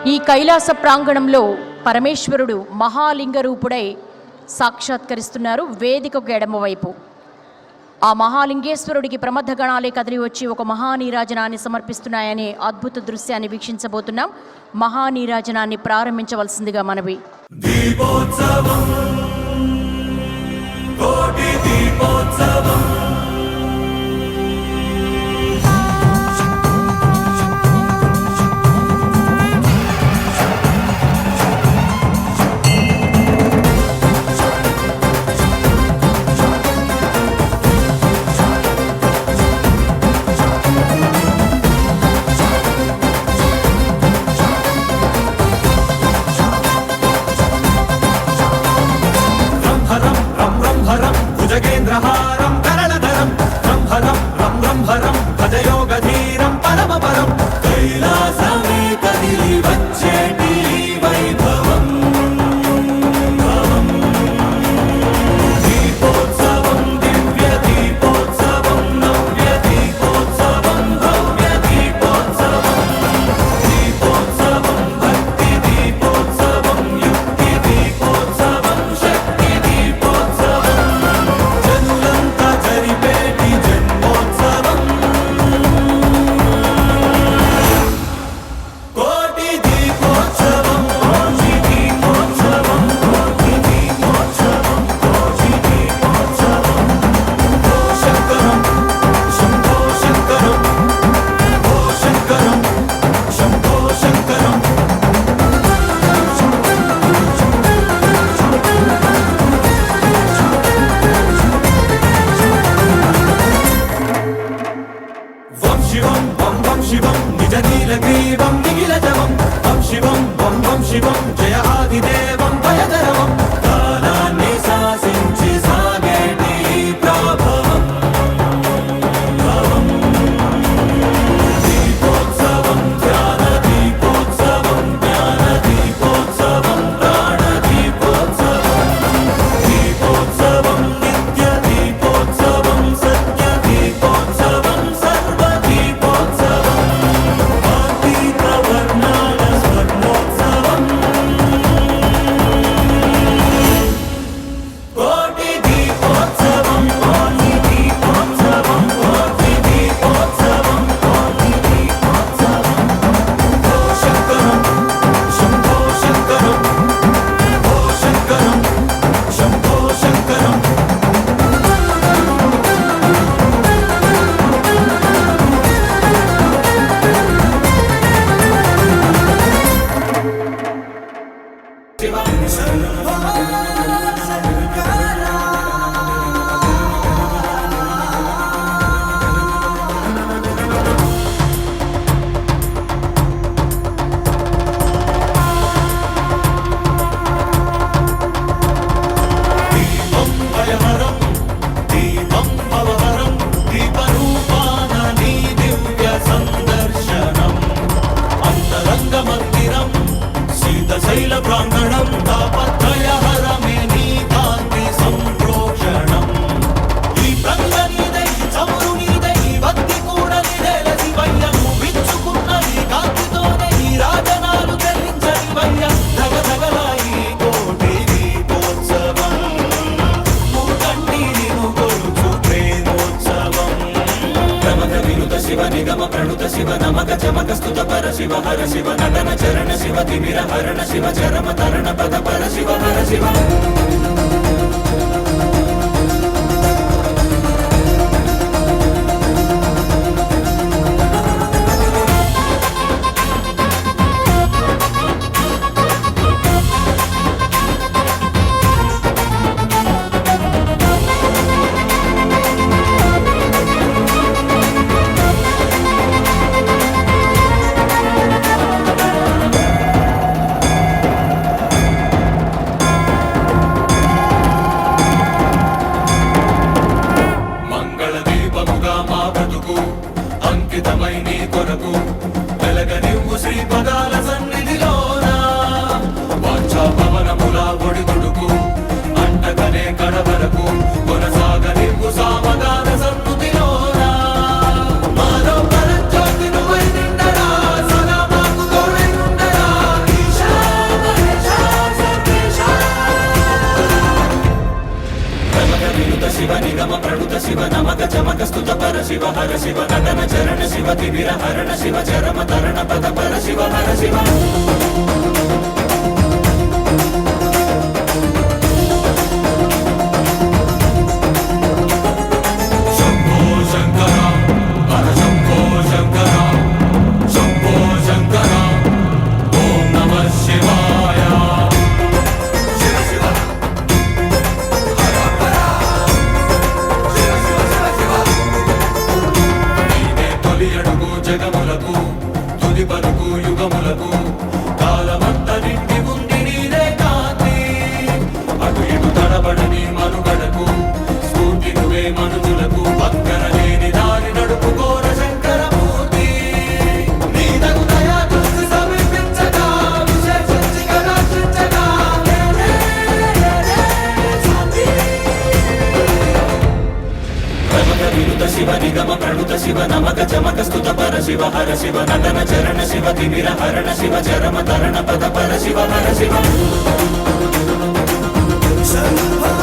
ఈ కైలాస ప్రాంగణంలో పరమేశ్వరుడు మహాలింగ రూపుడై సాక్షాత్కరిస్తున్నారు. వేదికకు ఎడమవైపు ఆ మహాలింగేశ్వరుడికి ప్రమథగణాలే కదిలి వచ్చి ఒక మహానీరాజనాన్ని సమర్పిస్తున్నాయనే అద్భుత దృశ్యాన్ని వీక్షించబోతున్నాం. మహానీరాజనాన్ని ప్రారంభించవలసిందిగా మనవి. దీపోత్సవం, కోటి దీపోత్సవం. భుజగేంద్రహారం కరళధరం బ్రహ్మరం బ్రహ్మరం భజయోగధీరం పరమపరం కైలాసమే కదిలి వచ్చేటి వైభవం. దీపోత్సవం దివ్య దీపోత్సవం నవ్య దీపోత్సవం భవ్య దీపోత్సవం దీపోత్సవం భక్తి దీపోత్సవం యుక్తి దీపోత్సవం శక్తి దీపోత్సవం శివం వం వం శివం నిజ నీలగ్రీవం నిఖిలజవం వం శివం వం వం శివం జయ ఆదిదేవం భయధరవం కాలాన్ని శాసించి సాగేటి ప్రభవం. దీపోత్సవం ధ్యాన దీపోత్సవం జ్ఞాన దీపోత్సవం ప్రాణ దీపోత్సవం దీపోత్సవం నిత్య దీపోత్సవం సత్య దీపోత్సవం శైల ప్రాంగణం తాపత్రయహరమే నీ కాంతి సంప్రోక్షణం. ఈ ప్రంగ నీదై చమురు నీదై భక్తి కూడా నీదేల శివయ్య. నువ్వు విచ్చుకున్న ఈ కాంతితోనే ఈ రాజనాలు చెల్లించని వయ్య. ధగధగలాయి కోటి దీపోత్సవం మూకంటి నిను కొలుచు ప్రేమోత్సవం. ప్రమథ వినుత శివ నిగమ ప్రణుత శివ నమక చమక స్తుత పర శివ హర శివ నటన చరణ శివ తిమిర హరణ శివ చరమ తరణ పద పర శివ హర శివ. శివ హర శివ నటన చరణ శివ తిమిర హరణ శివ చరమ తరణ పద పర శివ హర శివ శంభో శంకర హర శంభో శంకర శంభో శంకర ఓం నమః శివాయ శివ శివ హర హర శివ శివ శివ శివ నీవే తొలి అడుగు జగములకు తుది పలుకు యుగములకు కాలమంత నిండి ఉంది నీదే కాంతి అటు ఇటు తడబడని మనుగడకు స్ఫూర్తి నువ్వే మనుజులకు పక్కన లేని దారి నడుపుకోర శంకరమూర్తి నీ తగు దయా దృష్టి సమీపించగా విశేషించి కటాక్షించగా శాంతి ప్రమద విరుత శివ నిగమ ప్రణుత శివ నమక చమక స్తుత పర శివ హర శివ నటన చరణ శివ తిమిర హరణ శివ చరమ తరణ పద పర శివ హర శివ శంభో